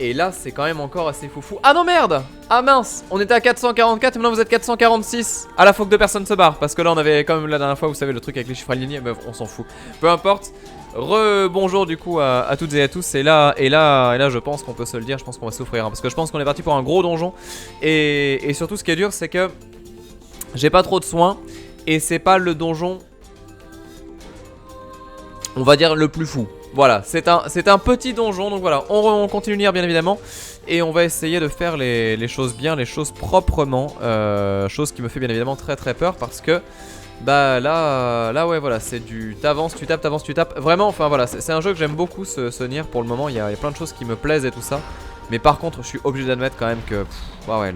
Et là c'est quand même encore assez foufou. Ah non merde. Ah mince, on était à 444 et maintenant vous êtes 446. Ah là faut que 2 personnes se barrent. Parce que là on avait quand même la dernière fois, vous savez, le truc avec les chiffres alignés. Mais on s'en fout, peu importe. Bonjour du coup à toutes et à tous. Et là je pense qu'on peut se le dire. Je pense qu'on va souffrir hein, parce que je pense qu'on est parti pour un gros donjon. Et surtout ce qui est dur c'est que j'ai pas trop de soins. Et c'est pas le donjon, on va dire, le plus fou. Voilà, c'est un petit donjon, donc voilà, on continue de lire bien évidemment. Et on va essayer de faire les choses bien, les choses proprement. Chose qui me fait bien évidemment très très peur parce que bah là ouais voilà, c'est du t'avances, tu tapes, t'avances, tu tapes. Vraiment, enfin voilà, c'est un jeu que j'aime beaucoup ce Nier pour le moment, il y a plein de choses qui me plaisent et tout ça. Mais par contre, je suis obligé d'admettre quand même que ouais,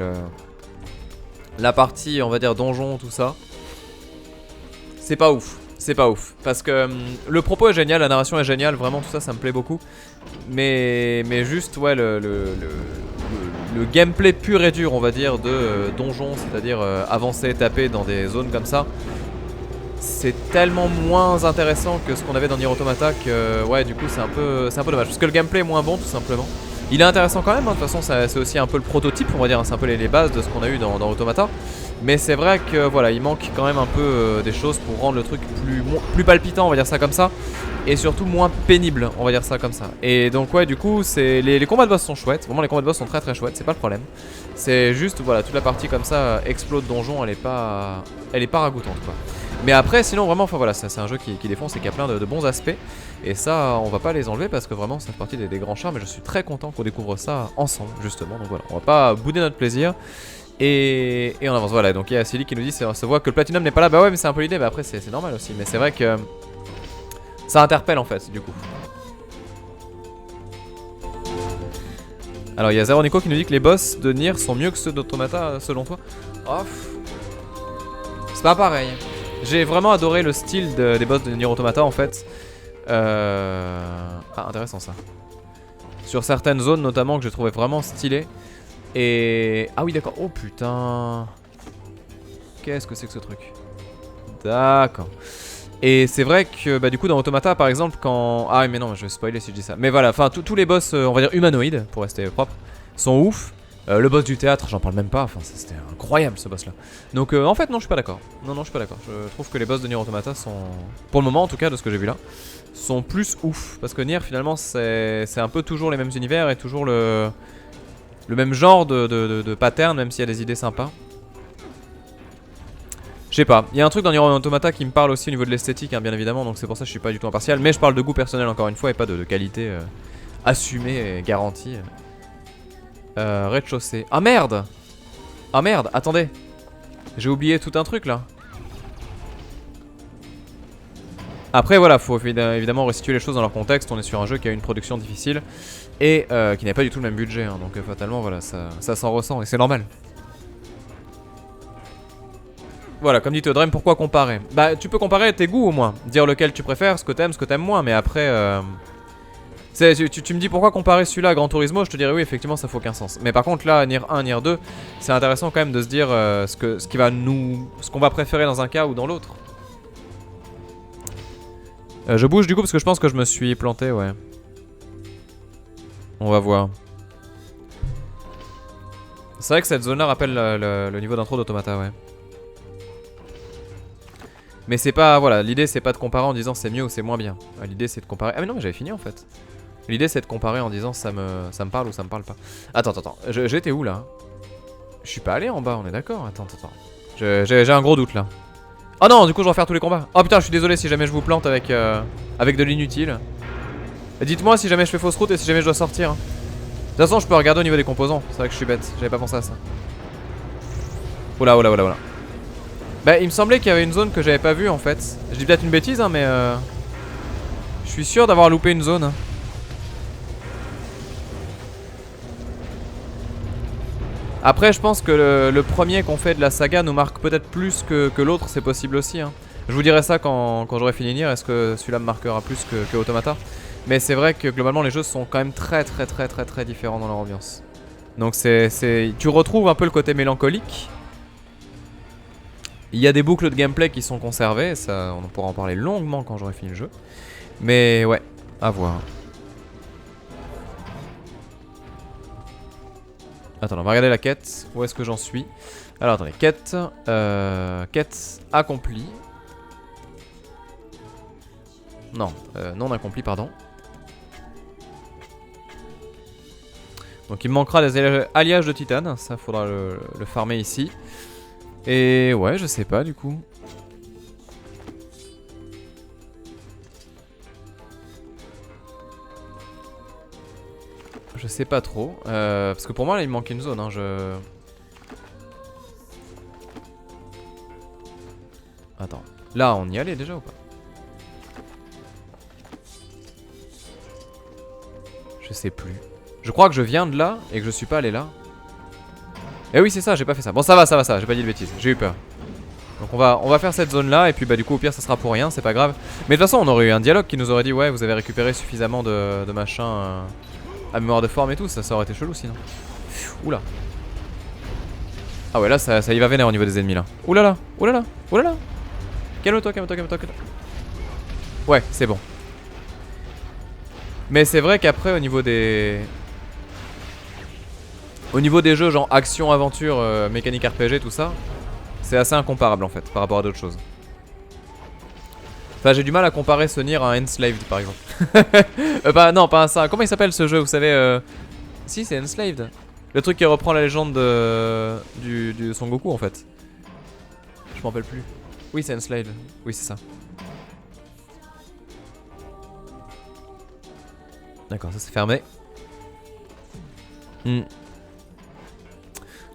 la partie, on va dire donjon, tout ça, c'est pas ouf. C'est pas ouf, parce que le propos est génial, la narration est géniale, vraiment tout ça, ça me plaît beaucoup. Mais juste, ouais, le gameplay pur et dur, on va dire, de donjon, c'est-à-dire avancer, taper dans des zones comme ça, c'est tellement moins intéressant que ce qu'on avait dans Nier Automata que, ouais, du coup, c'est un peu dommage. Parce que le gameplay est moins bon, tout simplement. Il est intéressant quand même, hein, de toute façon, c'est aussi un peu le prototype, on va dire, hein, c'est un peu les bases de ce qu'on a eu dans Automata. Mais c'est vrai que voilà, il manque quand même un peu des choses pour rendre le truc plus palpitant, on va dire ça comme ça. Et surtout moins pénible, on va dire ça comme ça. Et donc ouais, du coup, les combats de boss sont chouettes. Vraiment, les combats de boss sont très très chouettes, c'est pas le problème. C'est juste, voilà, toute la partie comme ça, explode donjon, elle est pas ragoûtante quoi. Mais après, sinon vraiment, enfin voilà, c'est un jeu qui défonce et qui a plein de bons aspects. Et ça, on va pas les enlever parce que vraiment, ça fait partie des grands charmes. Et je suis très content qu'on découvre ça ensemble, justement. Donc voilà, on va pas bouder notre plaisir. Et on avance, voilà, donc il y a Silly qui nous dit ça se voit que le Platinum n'est pas là. Bah ouais, mais c'est un peu l'idée, mais après c'est normal aussi. Mais c'est vrai que ça interpelle en fait, du coup. Alors il y a Zero Nico qui nous dit que les boss de Nier sont mieux que ceux d'Automata selon toi. Oh, c'est pas pareil. J'ai vraiment adoré le style des boss de Nier Automata en fait. Ah, intéressant ça. Sur certaines zones notamment que je trouvais vraiment stylées. Et... ah oui d'accord, oh putain. Qu'est-ce que c'est que ce truc? D'accord. Et c'est vrai que bah du coup dans Automata par exemple quand... ah oui mais non je vais spoiler si je dis ça. Mais voilà, enfin tous les boss on va dire humanoïdes pour rester propre sont ouf. Le boss du théâtre j'en parle même pas, enfin c'était incroyable ce boss là. Donc en fait non je suis pas d'accord. Non je suis pas d'accord. Je trouve que les boss de Nier Automata sont, pour le moment en tout cas de ce que j'ai vu là, sont plus ouf. Parce que Nier finalement c'est un peu toujours les mêmes univers et toujours le même genre de pattern, même s'il y a des idées sympas. Je sais pas, il y a un truc dans Nier Automata qui me parle aussi au niveau de l'esthétique, hein, bien évidemment, donc c'est pour ça que je suis pas du tout impartial. Mais je parle de goût personnel encore une fois et pas de qualité assumée et garantie. Rez-de-chaussée. Ah merde! Ah merde, attendez. J'ai oublié tout un truc là. Après voilà, faut évidemment restituer les choses dans leur contexte. On est sur un jeu qui a une production difficile et qui n'a pas du tout le même budget, hein, donc fatalement voilà, ça s'en ressent et c'est normal. Voilà, comme dit Theodrem, pourquoi comparer? Bah tu peux comparer tes goûts au moins, dire lequel tu préfères, ce que t'aimes moins, mais après tu me dis pourquoi comparer celui-là à Gran Turismo, je te dirais oui effectivement ça fait aucun sens. Mais par contre là, Nier 1, Nier 2, c'est intéressant quand même de se dire ce qu'on va préférer dans un cas ou dans l'autre. Je bouge du coup parce que je pense que je me suis planté, ouais. On va voir. C'est vrai que cette zone là rappelle le niveau d'intro d'Automata, ouais. Mais c'est pas, voilà, l'idée c'est pas de comparer en disant c'est mieux ou c'est moins bien. L'idée c'est de comparer, ah mais non mais j'avais fini en fait. L'idée c'est de comparer en disant ça me parle ou ça me parle pas. Attends, j'étais où là? Je suis pas allé en bas, on est d'accord? Attends. J'ai un gros doute là. Oh non, du coup je vais refaire tous les combats. Oh putain, je suis désolé si jamais je vous plante avec de l'inutile. Dites-moi si jamais je fais fausse route et si jamais je dois sortir. De toute façon je peux regarder au niveau des composants. C'est vrai que je suis bête, j'avais pas pensé à ça. Oula. Bah il me semblait qu'il y avait une zone que j'avais pas vue en fait. Je dis peut-être une bêtise hein mais je suis sûr d'avoir loupé une zone. Après je pense que le premier qu'on fait de la saga nous marque peut-être plus que l'autre, c'est possible aussi hein. Je vous dirai ça quand j'aurai fini Nier, est-ce que celui-là me marquera plus que Automata. Mais c'est vrai que globalement les jeux sont quand même très différents dans leur ambiance. Donc tu retrouves un peu le côté mélancolique. Il y a des boucles de gameplay qui sont conservées, ça on pourra en parler longuement quand j'aurai fini le jeu. Mais ouais, à voir. Attends, on va regarder la quête. Où est-ce que j'en suis? Alors attendez, quête. Quête accomplie. Non, non accomplie, pardon. Donc il me manquera des alliages de titane. Ça, faudra le farmer ici. Et ouais, je sais pas du coup. Je sais pas trop. Parce que pour moi, là, il me manque une zone. Hein, Attends. Là, on y allait déjà ou pas? Je sais plus. Je crois que je viens de là et que je suis pas allé là. Eh oui, c'est ça, j'ai pas fait ça. Bon, ça va, j'ai pas dit de bêtises. J'ai eu peur. Donc on va faire cette zone là et puis bah du coup au pire ça sera pour rien, c'est pas grave. Mais de toute façon on aurait eu un dialogue qui nous aurait dit ouais vous avez récupéré suffisamment de machin à mémoire de forme et tout, ça aurait été chelou sinon. Oula. Ah ouais là ça y va vénère au niveau des ennemis là. Oulala, oulala, oulala. Calme-toi, calme-toi, calme-toi. Ouais c'est bon. Mais c'est vrai qu'après au niveau des... Au niveau des jeux genre action, aventure, mécanique RPG tout ça, c'est assez incomparable en fait par rapport à d'autres choses. Enfin j'ai du mal à comparer ce Nier à un Enslaved par exemple. Non pas un ça. Comment il s'appelle ce jeu vous savez Si c'est Enslaved. Le truc qui reprend la légende du Son Goku en fait. Je m'en rappelle plus. Oui c'est Enslaved. Oui c'est ça. D'accord ça c'est fermé.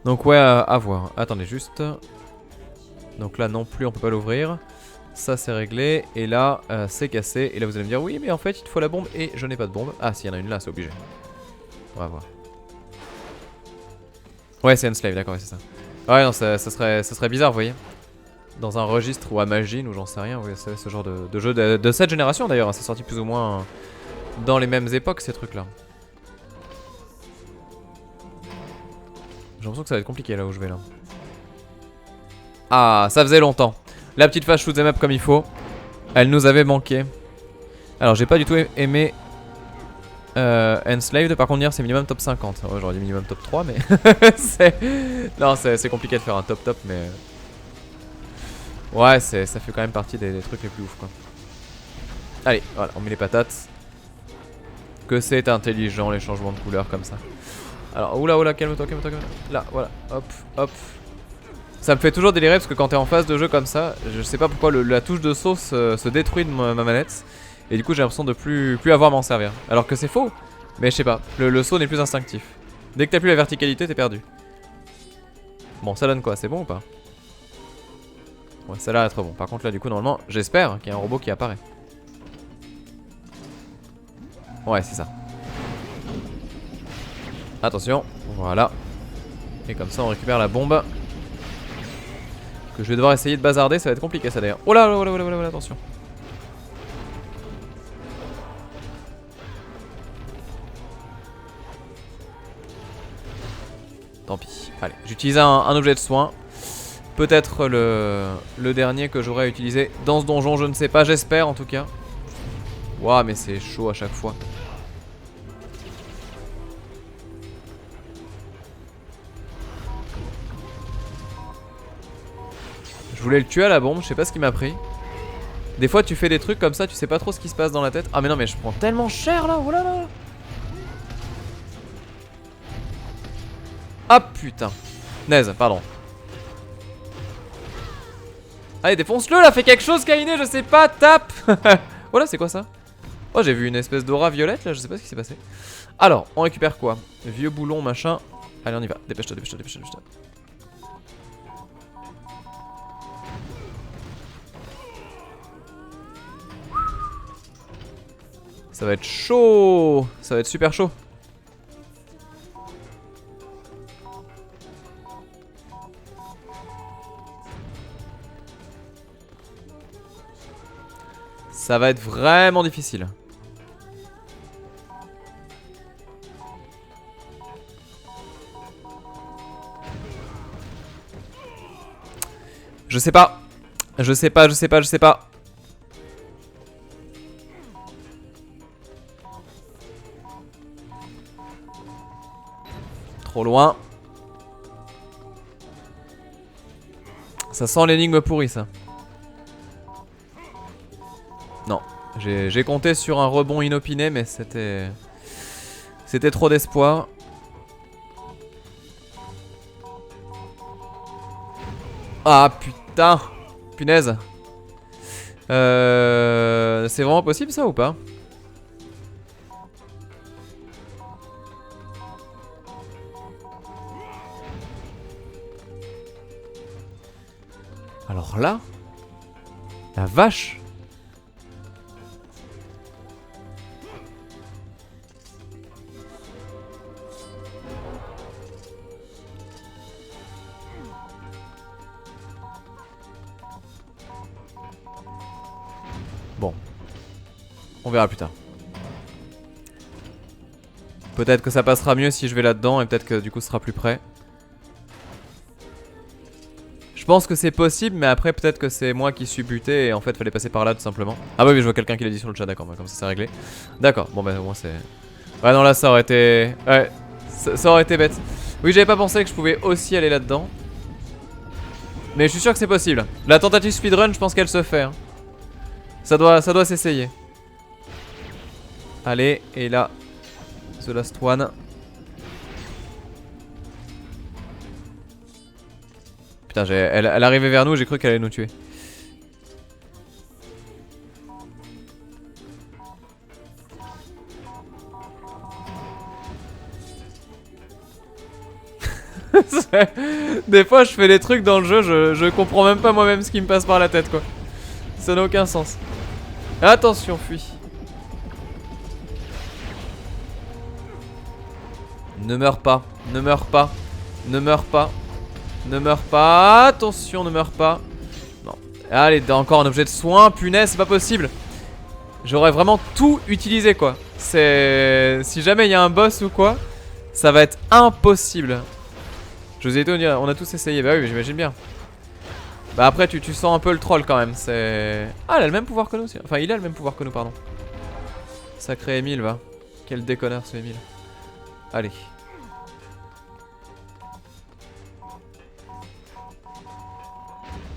Donc ouais à voir. Attendez juste. Donc là non plus on peut pas l'ouvrir. Ça c'est réglé. Et là c'est cassé. Et là vous allez me dire oui mais en fait il te faut la bombe. Et je n'ai pas de bombe. Ah si il y en a une là c'est obligé. On va voir. Ouais c'est Enslave d'accord ouais, c'est ça. Ouais non ça serait bizarre vous voyez. Dans un registre ou à Magine ou j'en sais rien. Vous savez ce genre de jeu de cette génération d'ailleurs. Hein, c'est sorti plus ou moins dans les mêmes époques ces trucs là. J'ai l'impression que ça va être compliqué là où je vais là. Ah ça faisait longtemps. La petite phase shoot'em up comme il faut. Elle nous avait manqué. Alors j'ai pas du tout aimé Enslaved. Par contre Nier c'est minimum top 50. Ouais, j'aurais dit minimum top 3 mais non c'est compliqué de faire un top mais ouais ça fait quand même partie des trucs les plus ouf quoi. Allez voilà on met les patates. Que c'est intelligent les changements de couleur comme ça. Alors oula calme-toi. Là voilà hop. Ça me fait toujours délirer parce que quand t'es en phase de jeu comme ça, je sais pas pourquoi la touche de saut se détruit de ma manette. Et du coup j'ai l'impression de plus avoir à m'en servir. Alors que c'est faux. Mais je sais pas, le saut n'est plus instinctif. Dès que t'as plus la verticalité t'es perdu. Bon ça donne quoi, c'est bon ou pas? Ouais ça a l'air d'être bon. Par contre là du coup normalement j'espère qu'il y a un robot qui apparaît. Ouais c'est ça. Attention, voilà. Et comme ça on récupère la bombe. Que je vais devoir essayer de bazarder, ça va être compliqué ça d'ailleurs. Oh là, attention. Tant pis. Allez, j'utilise un objet de soin. Peut-être le dernier que j'aurais utilisé dans ce donjon, je ne sais pas, j'espère en tout cas. Ouah, mais c'est chaud à chaque fois. Je voulais le tuer à la bombe, je sais pas ce qui m'a pris. Des fois tu fais des trucs comme ça, tu sais pas trop ce qui se passe dans la tête. Ah mais non mais je prends tellement cher là, oh là là. Ah putain. Naze, pardon. Allez défonce-le là, fais quelque chose Kainé, je sais pas, tape. Oh là c'est quoi ça? Oh j'ai vu une espèce d'aura violette là, je sais pas ce qui s'est passé. Alors, on récupère quoi? Vieux boulon machin. Allez on y va, dépêche-toi. Ça va être chaud. Ça va être super chaud. Ça va être vraiment difficile. Je sais pas. Je sais pas. Trop loin. Ça sent l'énigme pourrie ça. Non, j'ai compté sur un rebond inopiné mais c'était trop d'espoir. Ah putain, punaise. C'est vraiment possible ça ou pas? Alors là, la vache. Bon, on verra plus tard. Peut-être que ça passera mieux si je vais là-dedans et peut-être que du coup ce sera plus près. Je pense que c'est possible, mais après peut-être que c'est moi qui suis buté et en fait fallait passer par là tout simplement. Ah oui, mais je vois quelqu'un qui l'a dit sur le chat, d'accord, comme ça c'est réglé. D'accord, bon bah au moins c'est... Ouais non là ça aurait été... Ouais, ça aurait été bête. Oui, j'avais pas pensé que je pouvais aussi aller là-dedans. Mais je suis sûr que c'est possible. La tentative speedrun, je pense qu'elle se fait. Hein. Ça doit s'essayer. Allez, et là, The Last One. Putain, elle arrivait vers nous, j'ai cru qu'elle allait nous tuer. Des fois, je fais des trucs dans le jeu, je comprends même pas moi-même ce qui me passe par la tête, quoi. Ça n'a aucun sens. Attention, fuis. Ne meurs pas, ne meurs pas, ne meurs pas, ne meurs pas. Attention, ne meurs pas. Non. Allez, encore un objet de soin, punaise, c'est pas possible. J'aurais vraiment tout utilisé, quoi. C'est... Si jamais il y a un boss ou quoi, ça va être impossible. Je vous ai dit, on a tous essayé. Bah oui, j'imagine bien. Bah après, tu sens un peu le troll quand même. C'est... Ah, elle a le même pouvoir que nous aussi. Enfin, il a le même pouvoir que nous, pardon. Sacré Emile, va. Quel déconneur, ce Emile. Allez.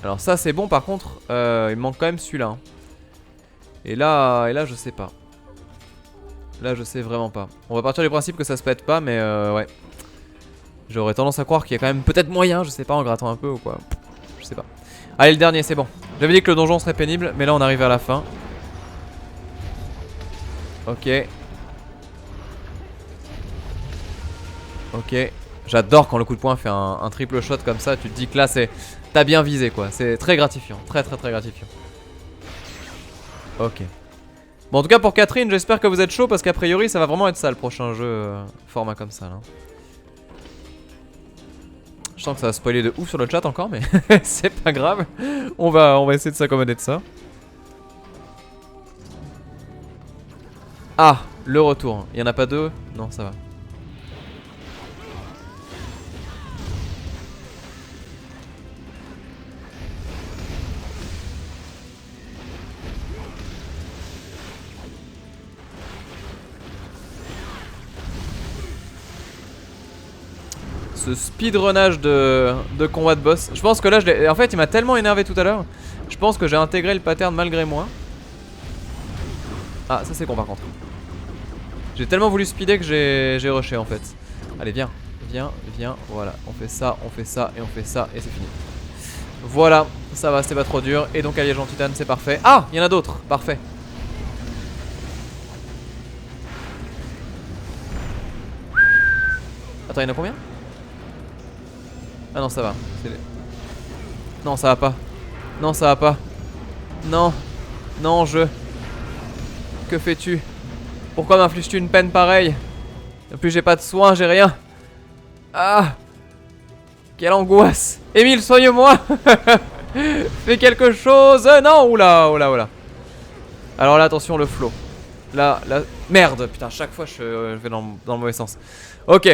Alors ça, c'est bon, par contre. Il me manque quand même celui-là. Hein. Et là, je sais pas. Là, je sais vraiment pas. On va partir du principe que ça se pète pas, mais ouais. J'aurais tendance à croire qu'il y a quand même peut-être moyen, je sais pas, en grattant un peu ou quoi. Je sais pas. Allez, le dernier, c'est bon. J'avais dit que le donjon serait pénible, mais là on arrive à la fin. Ok. Ok. J'adore quand le coup de poing fait un triple shot comme ça. Tu te dis que là, c'est... T'as bien visé, quoi. C'est très gratifiant. Très gratifiant. Ok. Bon, en tout cas, pour Catherine, j'espère que vous êtes chaud parce qu'a priori, ça va vraiment être ça le prochain jeu format comme ça, là. Je sens que ça va spoiler de ouf sur le chat encore, mais c'est pas grave. On va essayer de s'accommoder de ça. Ah, le retour. Il y en a pas deux? Non, ça va. Ce speedrunnage de combat de boss. Je pense que là, en fait, il m'a tellement énervé tout à l'heure. Je pense que j'ai intégré le pattern malgré moi. Ah, ça c'est con par contre. J'ai tellement voulu speeder que j'ai rushé en fait. Allez, viens, viens, voilà. On fait ça et on fait ça et c'est fini. Voilà, ça va, c'est pas trop dur. Et donc alliage en titane, c'est parfait. Ah, il y en a d'autres, parfait. Attends, il y en a combien? Ah non, ça va. Non, ça va pas. Non, ça va pas. Non. Non, Que fais-tu? Pourquoi m'infliges-tu une peine pareille? En plus, j'ai pas de soins, j'ai rien. Ah! Quelle angoisse! Emile, soigne-moi! Fais quelque chose! Non! Oula, oula, oula. Alors là, attention, le flow. Là. Merde! Putain, chaque fois, je vais dans le mauvais sens. Ok.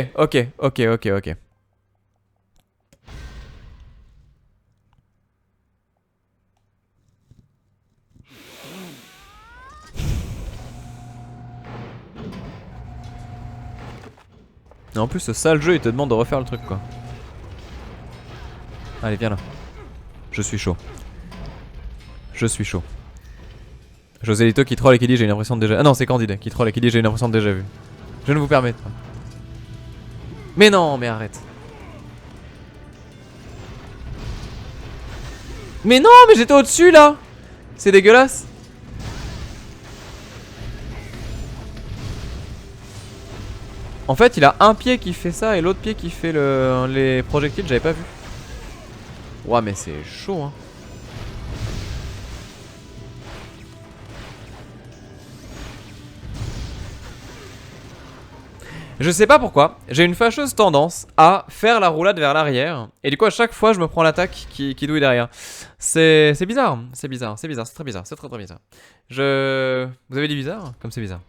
Et en plus, ce sale jeu, il te demande de refaire le truc, quoi. Allez, viens là. Je suis chaud. Je suis chaud. Joselito qui troll et qui dit j'ai une impression de déjà... Ah non, c'est Candide qui troll et qui dit j'ai une impression de déjà vu. Je ne vous permets pas. Mais non, mais arrête. Mais non, mais j'étais au-dessus là. C'est dégueulasse. En fait, il a un pied qui fait ça et l'autre pied qui fait les projectiles, j'avais pas vu. Ouah, mais c'est chaud, hein. Je sais pas pourquoi, j'ai une fâcheuse tendance à faire la roulade vers l'arrière. Et du coup, à chaque fois, je me prends l'attaque qui douille derrière. C'est bizarre, c'est bizarre, c'est bizarre, c'est très bizarre, c'est très bizarre. Vous avez dit bizarre? Comme c'est bizarre.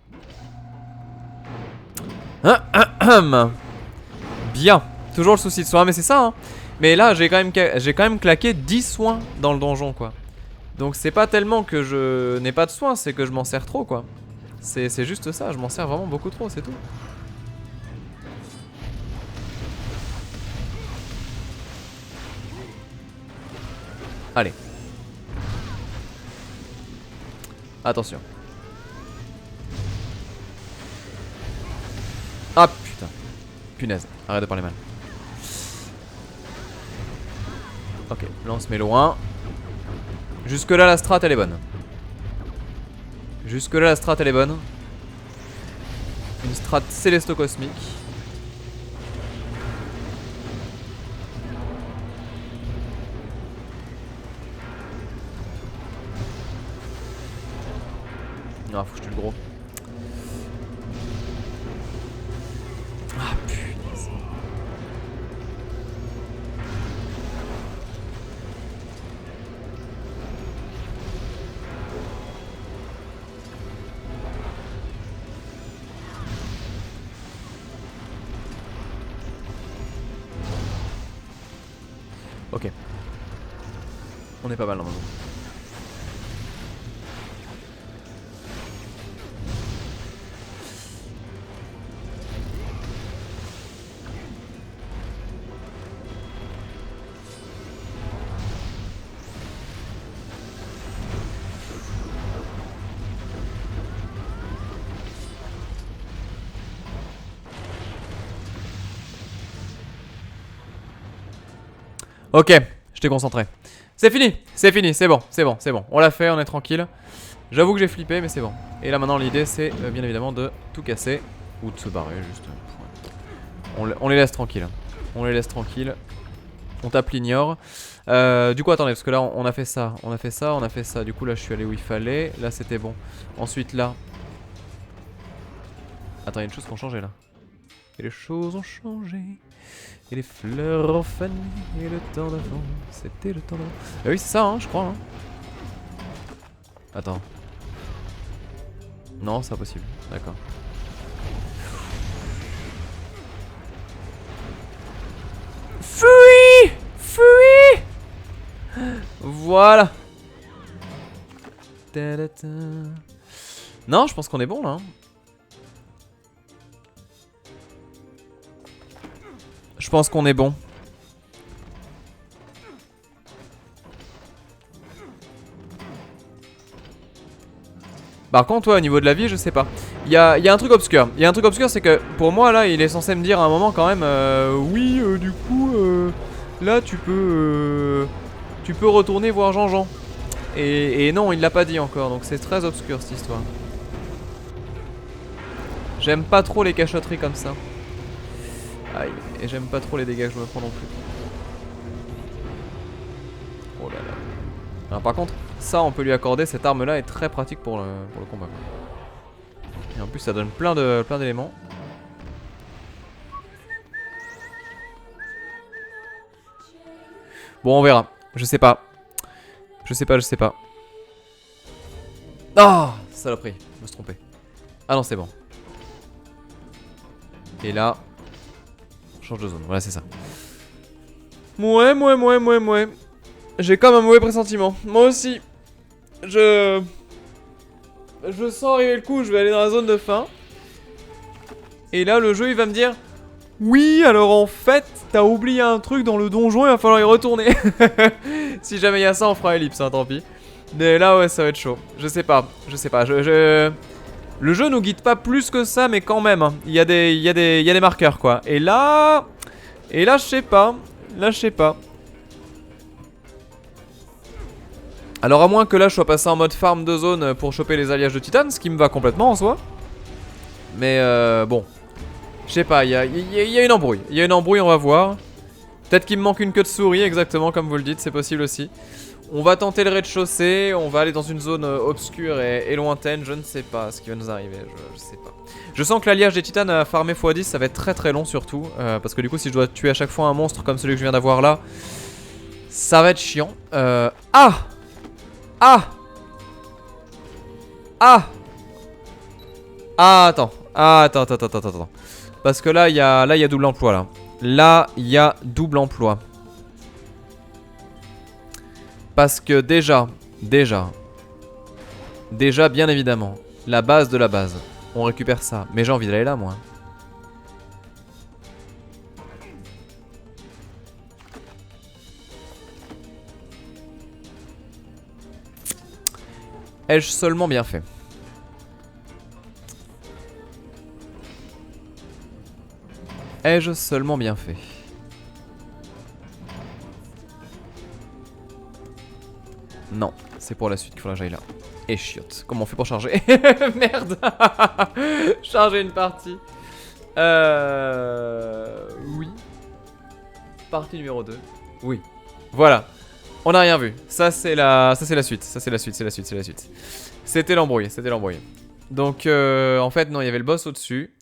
Bien, toujours le souci de soin, mais c'est ça, hein. Mais là, j'ai quand même claqué 10 soins dans le donjon, quoi. Donc c'est pas tellement que je n'ai pas de soins, c'est que je m'en sers trop, quoi. C'est juste ça, je m'en sers vraiment beaucoup trop, c'est tout. Allez. Attention. Ah putain. Punaise, arrête de parler mal. Ok, lance mais loin. Jusque là la strat elle est bonne. Jusque là la strat elle est bonne. Une strat célesto-cosmique. Ah, faut que je tue le gros. Ah punaise. Ok. On est pas mal normalement. Ok, je t'ai concentré. C'est fini, c'est bon, c'est bon. On l'a fait, on est tranquille. J'avoue que j'ai flippé, mais c'est bon. Et là maintenant l'idée c'est bien évidemment de tout casser. Ou de se barrer juste. On les laisse tranquilles. On les laisse tranquilles. On tape l'ignore. Du coup attendez, parce que là on a fait ça. On a fait ça, on a fait ça. Du coup là je suis allé où il fallait. Là c'était bon. Ensuite là. Attends, il y a une chose qui a changé là. Et les choses ont changé. Et les fleurs ont fané. Et le temps d'avant, c'était le temps d'avant. Ah oui, c'est ça, hein, je crois. Hein. Attends. Non, c'est pas possible. D'accord. Fuis! Fuis! Voilà. Non, je pense qu'on est bon là. Hein. Je pense qu'on est bon. Par contre, ouais, au niveau de la vie, je sais pas. Il y a un truc obscur. Il y a un truc obscur, c'est que pour moi, là, il est censé me dire à un moment quand même oui, du coup, là, tu peux retourner voir Jean-Jean. Et non, il l'a pas dit encore, donc c'est très obscur cette histoire. J'aime pas trop les cachotteries comme ça. Aïe, et j'aime pas trop les dégâts que je me prends non plus. Oh là là. Alors, par contre, ça on peut lui accorder, cette arme là est très pratique pour le combat. Et en plus ça donne plein d'éléments. Bon, on verra. Je sais pas. Je sais pas. Ah, saloperie, je me suis trompé. Ah non, c'est bon. Et là, on change de zone, voilà c'est ça. Mouais. J'ai comme un mauvais pressentiment. Moi aussi. Je sens arriver le coup, je vais aller dans la zone de fin. Et là le jeu il va me dire Oui, alors en fait, t'as oublié un truc dans le donjon, il va falloir y retourner. Si jamais il y a ça, on fera ellipse, hein, tant pis. Mais là, ouais, ça va être chaud. Je sais pas, Le jeu nous guide pas plus que ça, mais quand même, hein. Il y a des marqueurs, quoi. Et là, je sais pas. Là, je sais pas. Alors, à moins que là, je sois passé en mode farm de zone pour choper les alliages de titane, ce qui me va complètement en soi. Mais bon. Je sais pas, il y a une embrouille. Il y a une embrouille, on va voir. Peut-être qu'il me manque une queue de souris, exactement comme vous le dites, c'est possible aussi. On va tenter le rez-de-chaussée, on va aller dans une zone obscure et lointaine, je ne sais pas ce qui va nous arriver, je sais pas. Je sens que l'alliage des titanes à farmer x10, ça va être très très long surtout, parce que du coup si je dois tuer à chaque fois un monstre comme celui que je viens d'avoir là, ça va être chiant. Ah Ah Ah Ah, attends. Ah, attends. Parce que là, il y a double emploi, là. Là, il y a double emploi. Parce que déjà, bien évidemment, la base de la base. On récupère ça. Mais j'ai envie d'aller là, moi. Ai-je seulement bien fait? Ai-je seulement bien fait? Non, c'est pour la suite qu'il faudra que j'aille là. Et chiotte. Comment on fait pour charger? Merde. Charger une partie. Oui. Partie numéro 2. Oui. Voilà. On n'a rien vu. Ça c'est la suite. C'était l'embrouille. Donc en fait non, il y avait le boss au-dessus.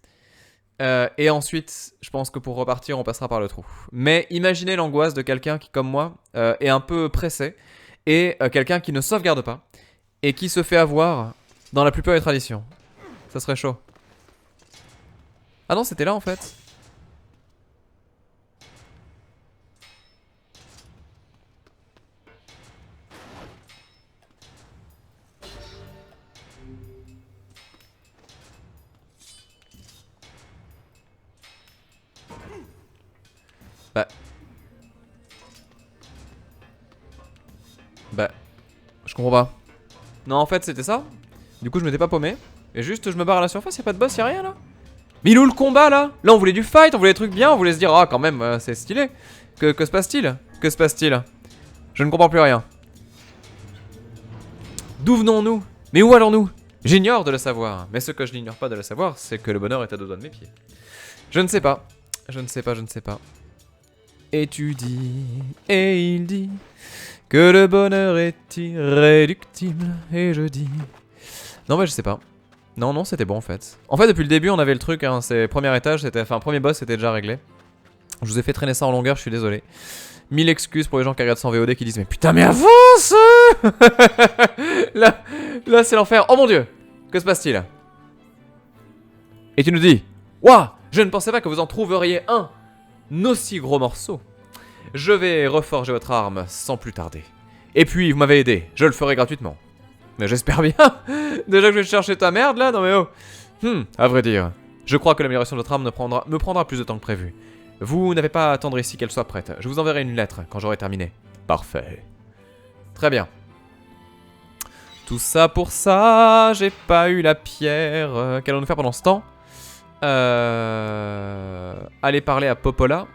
Et ensuite, je pense que pour repartir, on passera par le trou. Mais imaginez l'angoisse de quelqu'un qui, comme moi, est un peu pressé. Et quelqu'un qui ne sauvegarde pas. Et qui se fait avoir dans la plus pure des traditions. Ça serait chaud. Ah non, c'était là en fait. Bah, je comprends pas. Non, en fait, c'était ça. Du coup, je m'étais pas paumé. Et juste, je me barre à la surface, y'a pas de boss, y'a rien là. Mais il est où le combat là? Là, on voulait du fight, on voulait des trucs bien, on voulait se dire, ah, quand même, c'est stylé. Que se passe-t-il? Que se passe-t-il? Je ne comprends plus rien. D'où venons-nous? Mais où allons-nous? J'ignore de le savoir. Mais ce que je n'ignore pas de le savoir, c'est que le bonheur est à deux doigts de mes pieds. Je ne sais pas. Je ne sais pas. Et tu dis, et il dit, que le bonheur est irréductible. Et je dis... Non, mais je sais pas. Non, c'était bon en fait. En fait, depuis le début, on avait le truc, hein, c'est premier étage, enfin, premier boss, c'était déjà réglé. Je vous ai fait traîner ça en longueur, je suis désolé. 1000 excuses pour les gens qui regardent sans VOD qui disent, mais putain, mais avance. Là c'est l'enfer. Oh mon dieu. Que se passe-t-il? Et tu nous dis, ouah, je ne pensais pas que vous en trouveriez un aussi gros morceau. Je vais reforger votre arme sans plus tarder. Et puis, vous m'avez aidé, je le ferai gratuitement. Mais j'espère bien. Déjà que je vais chercher ta merde là, non mais oh. À vrai dire, je crois que l'amélioration de votre arme me prendra plus de temps que prévu. Vous n'avez pas à attendre ici qu'elle soit prête. Je vous enverrai une lettre quand j'aurai terminé. Parfait. Très bien. Tout ça pour ça, j'ai pas eu la pierre. Qu'allons-nous faire pendant ce temps? Aller parler à Popola.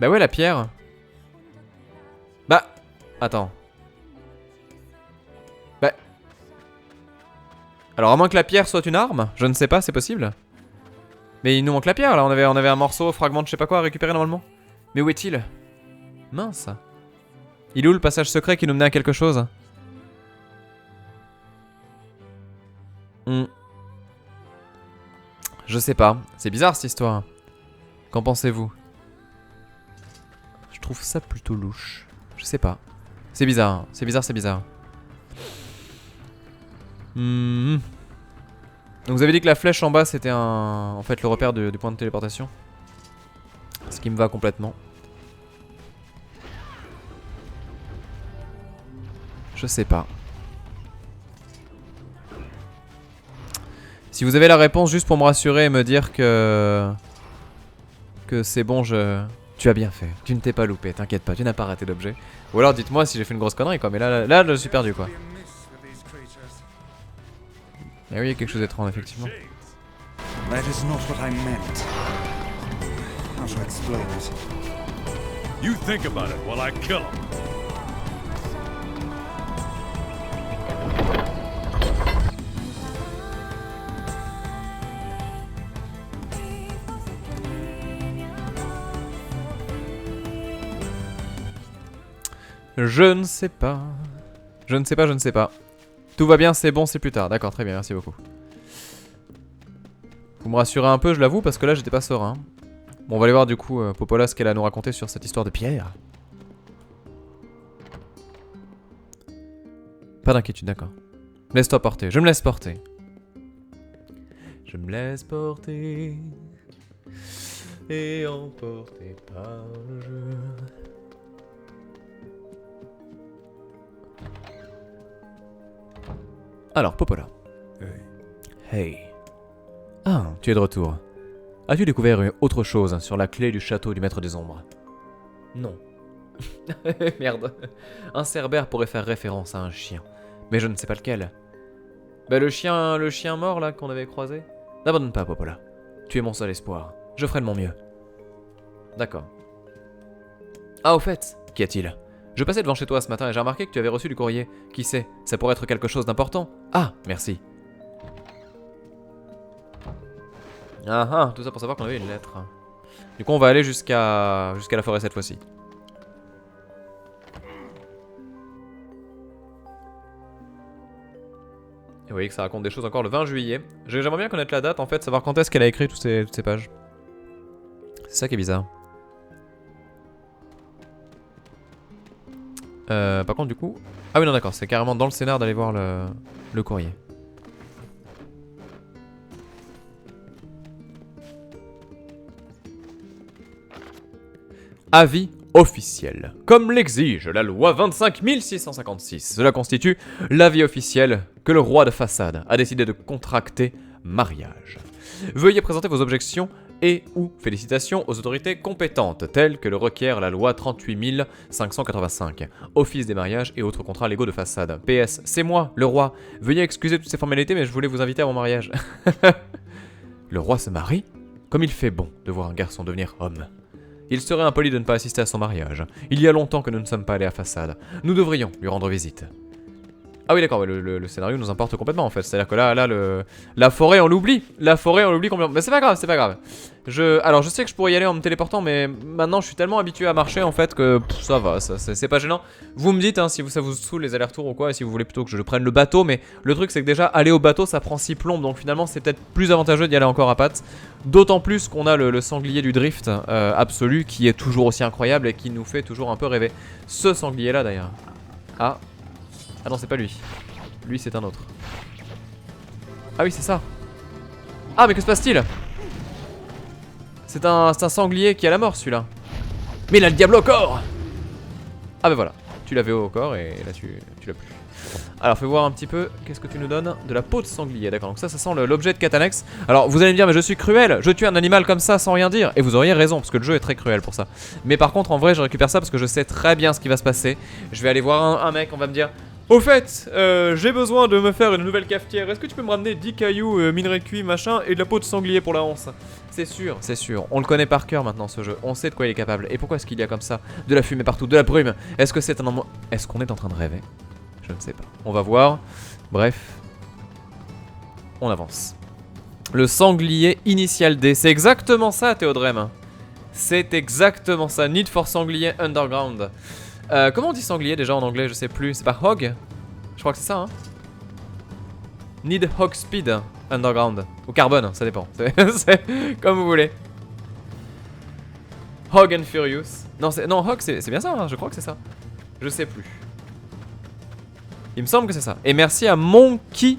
Bah ouais, la pierre. Bah, attends. Bah. Alors à moins que la pierre soit une arme, je ne sais pas, c'est possible. Mais il nous manque la pierre là, on avait un morceau, fragment de je sais pas quoi à récupérer normalement. Mais où est-il? Mince. Il est où le passage secret qui nous menait à quelque chose? Je sais pas, c'est bizarre cette histoire. Qu'en pensez-vous? Je trouve ça plutôt louche. Je sais pas. C'est bizarre, c'est bizarre. Donc vous avez dit que la flèche en bas c'était en fait le repère du point de téléportation. Ce qui me va complètement. Je sais pas. Si vous avez la réponse juste pour me rassurer et me dire que que c'est bon, tu as bien fait. Tu ne t'es pas loupé, t'inquiète pas, tu n'as pas raté d'objet. Ou alors dites-moi si j'ai fait une grosse connerie quoi, mais là je suis perdu quoi. Ah oui, il y a quelque chose d'étrange effectivement. That is not what I meant. How to explain it? You think about it while I kill him. Je ne sais pas. Je ne sais pas, je ne sais pas. Tout va bien, c'est bon, c'est plus tard. D'accord, très bien, merci beaucoup. Vous me rassurez un peu, je l'avoue, parce que là j'étais pas serein. Bon, on va aller voir du coup Popola ce qu'elle a à nous raconter sur cette histoire de pierre. Pas d'inquiétude, d'accord. Laisse-toi porter, je me laisse porter. Je me laisse porter et emporter par le jeu. Alors, Popola. Hey. Ah, tu es de retour. As-tu découvert autre chose sur la clé du château du Maître des Ombres? Non. Merde. Un cerbère pourrait faire référence à un chien. Mais je ne sais pas lequel. Bah le chien mort là qu'on avait croisé. N'abandonne pas, Popola. Tu es mon seul espoir. Je ferai de mon mieux. D'accord. Ah, au fait, qu'y a-t-il? Je passais devant chez toi ce matin et j'ai remarqué que tu avais reçu du courrier. Qui sait, ça pourrait être quelque chose d'important. Ah, merci. Ah ah, tout ça pour savoir qu'on avait une lettre. Du coup, on va aller jusqu'à la forêt cette fois-ci. Et vous voyez que ça raconte des choses encore le 20 juillet. J'aimerais bien connaître la date en fait, savoir quand est-ce qu'elle a écrit toutes ces pages. C'est ça qui est bizarre. Par contre du coup... Ah oui non d'accord, c'est carrément dans le scénar d'aller voir le courrier. Avis officiel. Comme l'exige la loi 25 656, cela constitue l'avis officiel que le roi de Façade a décidé de contracter mariage. Veuillez présenter vos objections et ou félicitations aux autorités compétentes, telles que le requiert la loi 38 585, Office des mariages et autres contrats légaux de façade. PS, c'est moi, le roi. Veuillez excuser toutes ces formalités, mais je voulais vous inviter à mon mariage. Le roi se marie? Comme il fait bon de voir un garçon devenir homme. Il serait impoli de ne pas assister à son mariage. Il y a longtemps que nous ne sommes pas allés à Façade. Nous devrions lui rendre visite. Ah oui d'accord, le scénario nous importe complètement en fait. C'est-à-dire que là la forêt on l'oublie. La forêt on l'oublie complètement. Mais c'est pas grave, c'est pas grave. Alors je sais que je pourrais y aller en me téléportant, mais maintenant je suis tellement habitué à marcher en fait que ça va, c'est pas gênant. Vous me dites hein, si ça vous saoule les allers-retours ou quoi, et si vous voulez plutôt que je prenne le bateau, mais le truc c'est que déjà aller au bateau ça prend 6 plombes, donc finalement c'est peut-être plus avantageux d'y aller encore à pattes. D'autant plus qu'on a le sanglier du drift absolu qui est toujours aussi incroyable et qui nous fait toujours un peu rêver. Ce sanglier là d'ailleurs. Ah non c'est pas lui. Lui c'est un autre. Ah oui c'est ça. Ah mais que se passe-t-il? C'est un sanglier qui a la mort celui-là. Mais il a le diable au corps. Ah bah voilà. Tu l'avais au corps et là tu l'as plus. Alors fais voir un petit peu. Qu'est-ce que tu nous donnes? De la peau de sanglier. D'accord, donc ça sent l'objet de quête annexe. Alors vous allez me dire mais je suis cruel. Je tue un animal comme ça sans rien dire. Et vous auriez raison parce que le jeu est très cruel pour ça. Mais par contre en vrai je récupère ça parce que je sais très bien ce qui va se passer. Je vais aller voir un mec, on va me dire... Au fait, j'ai besoin de me faire une nouvelle cafetière. Est-ce que tu peux me ramener 10 cailloux, minerais cuits, machin, et de la peau de sanglier pour la once? C'est sûr, c'est sûr. On le connaît par cœur maintenant ce jeu. On sait de quoi il est capable. Et pourquoi est-ce qu'il y a comme ça de la fumée partout, de la brume? Est-ce que c'est un endroit... Est-ce qu'on est en train de rêver? Je ne sais pas. On va voir. Bref. On avance. Le sanglier initial D. C'est exactement ça, Théodrème. C'est exactement ça. Need for Sanglier Underground. Comment on dit sanglier déjà en anglais? Je sais plus. C'est pas hog? Je crois que c'est ça, hein. Need hog speed underground. Ou carbone, ça dépend. C'est comme vous voulez. Hog and furious. Non, hog, c'est bien ça, hein, je crois que c'est ça. Je sais plus. Il me semble que c'est ça. Et merci à Monkey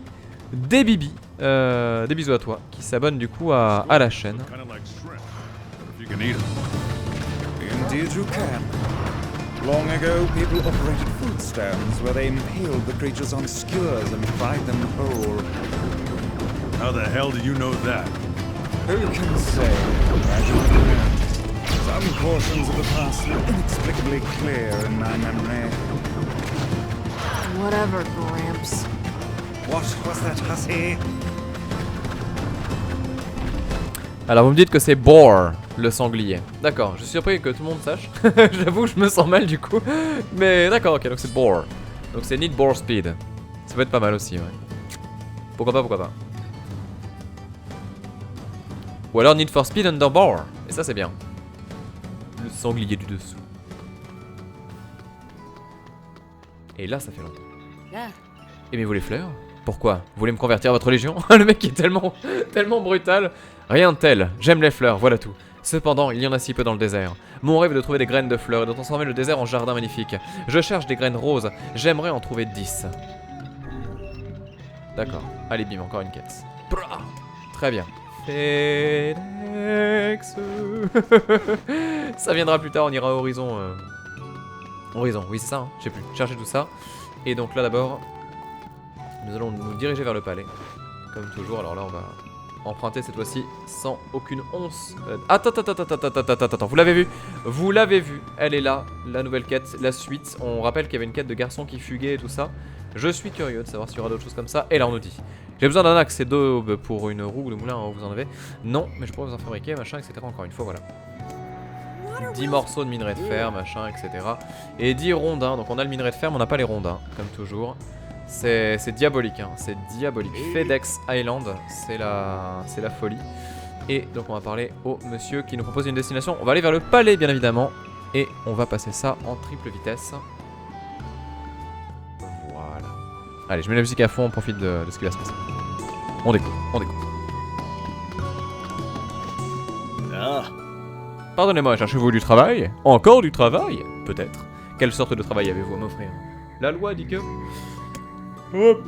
Debibi. Des bisous à toi, qui s'abonne du coup à la chaîne. Indeed you can. Long ago, people operated food stands where they impaled the creatures on skewers and fried them whole. How the hell do you know that? Who can say? I don't know. portions of the past are inexplicably clear in my memory. Whatever, Gramps. What was that hussy? Alors vous me dites que c'est Boar, le sanglier. D'accord, je suis surpris que tout le monde sache. J'avoue, je me sens mal du coup. Mais d'accord, ok, donc c'est Boar. Donc c'est Need Boar Speed. Ça peut être pas mal aussi, ouais. Pourquoi pas, pourquoi pas. Ou alors Need for Speed Under Boar. Et ça c'est bien. Le sanglier du dessous. Et là ça fait longtemps. Aimez-vous les fleurs? Pourquoi? Vous voulez me convertir à votre légion? Le mec est tellement brutal. Rien de tel, j'aime les fleurs, voilà tout. Cependant, il y en a si peu dans le désert. Mon rêve est de trouver des graines de fleurs et de transformer le désert en jardin magnifique. Je cherche des graines roses, j'aimerais en trouver 10. D'accord, allez bim, encore une quête. Bra. Très bien. FedEx. Ça viendra plus tard, on ira à Horizon. Horizon, oui c'est ça, hein, je sais plus, chercher tout ça. Et donc là d'abord, nous allons nous diriger vers le palais. Comme toujours, alors là on va emprunter cette fois-ci sans aucune once. Attends, vous l'avez vu? Vous l'avez vu, elle est là, la nouvelle quête, la suite. On rappelle qu'il y avait une quête de garçon qui fuguait et tout ça. Je suis curieux de savoir s'il y aura d'autres choses comme ça. Et là on nous dit, j'ai besoin d'un axe et d'aube pour une roue de moulin, vous en avez? Non, mais je pourrais vous en fabriquer, machin, etc. Encore une fois, voilà. 10 morceaux de minerai de fer, machin, etc. Et 10 rondins, donc on a le minerai de fer, mais on n'a pas les rondins, comme toujours. C'est diabolique, hein. C'est diabolique. FedEx Island, c'est la folie. Et donc on va parler au monsieur qui nous propose une destination. On va aller vers le palais bien évidemment. Et on va passer ça en triple vitesse. Voilà. Allez, je mets la musique à fond, on profite de ce qui va se passer. On découvre, on découvre. Pardonnez-moi, cherchez-vous du travail? Encore du travail? Peut-être. Quelle sorte de travail avez-vous à m'offrir? La loi dit que... Hop.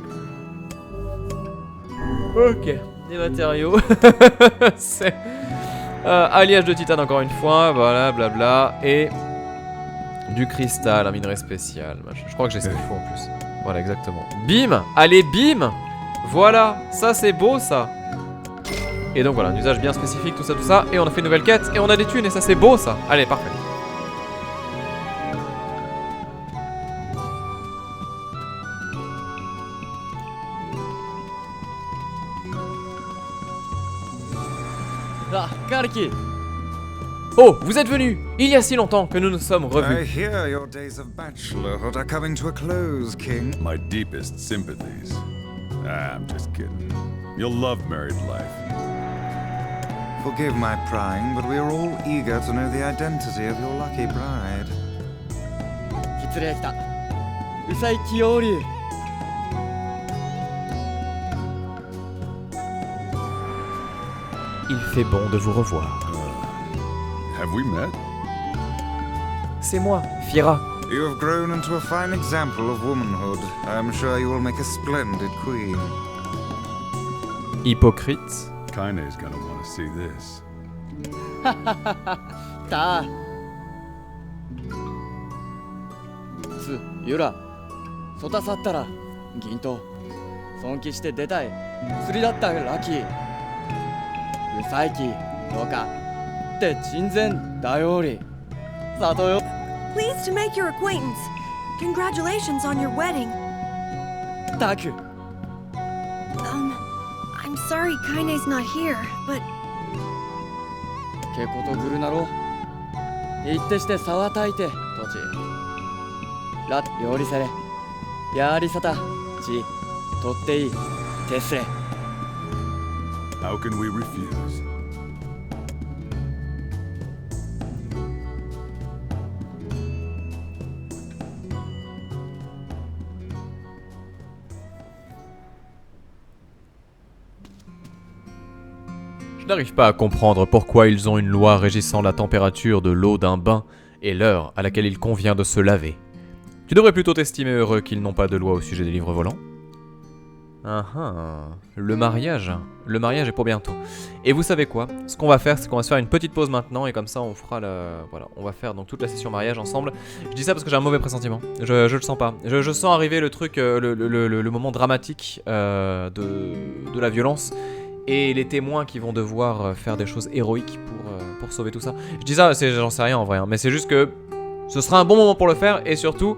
Ok, des matériaux. C'est alliage de titane encore une fois, voilà, blabla. Et du cristal, un minerai spécial. Je crois que j'ai ce qu'il faut en plus. Voilà, exactement. Bim. Allez, bim. Voilà, ça c'est beau ça. Et donc voilà, un usage bien spécifique, tout ça. Et on a fait une nouvelle quête et on a des thunes et ça c'est beau ça. Allez, parfait. Ah, Karki! Oh, vous êtes venu! Il y a si longtemps que nous nous sommes I revus. hear your days of bachelorhood are coming to a close, King. My deepest sympathies. Ah, I'm just kidding. You'll love married life. Forgive my prying, but we are all eager to know the identity of your lucky bride. 失礼したうさいきおり Il fait bon de vous revoir. Have we met? C'est moi, Fira. You have grown into a fine example of womanhood. I am sure you will make a splendid queen. Hypocrite. Kaine's gonna want to see this. たつゆらそたさったら銀と尊敬して出たい釣りだったラッキーうさいきどうかって人然だより里よ Pleased to make your acquaintance. Congratulations on your wedding. たく I'm sorry Kaine's not here, but けことぐるなろ言ってして沢たいて土地ラ料理せれやりさたちとっていいてすれ How can we refuse? Je n'arrive pas à comprendre pourquoi ils ont une loi régissant la température de l'eau d'un bain et l'heure à laquelle il convient de se laver. Tu devrais plutôt t'estimer heureux qu'ils n'ont pas de loi au sujet des livres volants. Le mariage est pour bientôt. Et vous savez quoi? Ce qu'on va faire, c'est qu'on va se faire une petite pause maintenant et comme ça on fera la... Voilà, on va faire donc toute la session mariage ensemble. Je dis ça parce que j'ai un mauvais pressentiment. Je le sens pas. Je sens arriver le truc, le moment dramatique de la violence. et les témoins qui vont devoir faire des choses héroïques pour sauver tout ça. Je dis ça, j'en sais rien en vrai, hein, mais c'est juste que ce sera un bon moment pour le faire, et surtout,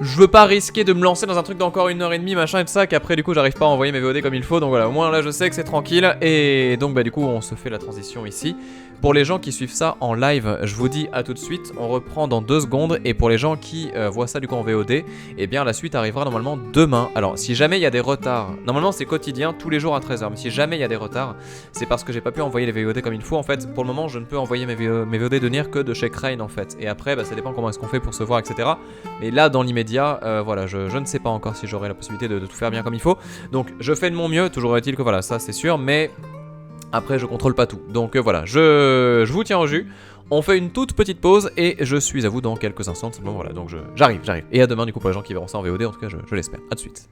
je veux pas risquer de me lancer dans un truc d'encore 1h30 machin et tout ça, qu'après du coup j'arrive pas à envoyer mes VOD comme il faut, donc voilà, au moins là je sais que c'est tranquille, et donc bah du coup on se fait la transition ici. Pour les gens qui suivent ça en live, je vous dis à tout de suite, on reprend dans 2 secondes, et pour les gens qui voient ça du coup en VOD, eh bien la suite arrivera normalement demain. Alors si jamais il y a des retards, normalement c'est quotidien, tous les jours à 13h, mais si jamais il y a des retards, c'est parce que j'ai pas pu envoyer les VOD comme il faut. En fait, pour le moment je ne peux envoyer mes VOD de Nier que de chez Crane en fait, et après bah, ça dépend comment est-ce qu'on fait pour se voir, etc. Mais là dans l'immédiat, voilà, je ne sais pas encore si j'aurai la possibilité de tout faire bien comme il faut, donc je fais de mon mieux, toujours est-il que voilà, ça c'est sûr, mais après je contrôle pas tout, donc voilà, je vous tiens au jus. On fait une toute petite pause et je suis à vous dans quelques instants, simplement voilà, donc j'arrive, et à demain du coup pour les gens qui verront ça en VOD, en tout cas je l'espère, à tout de suite.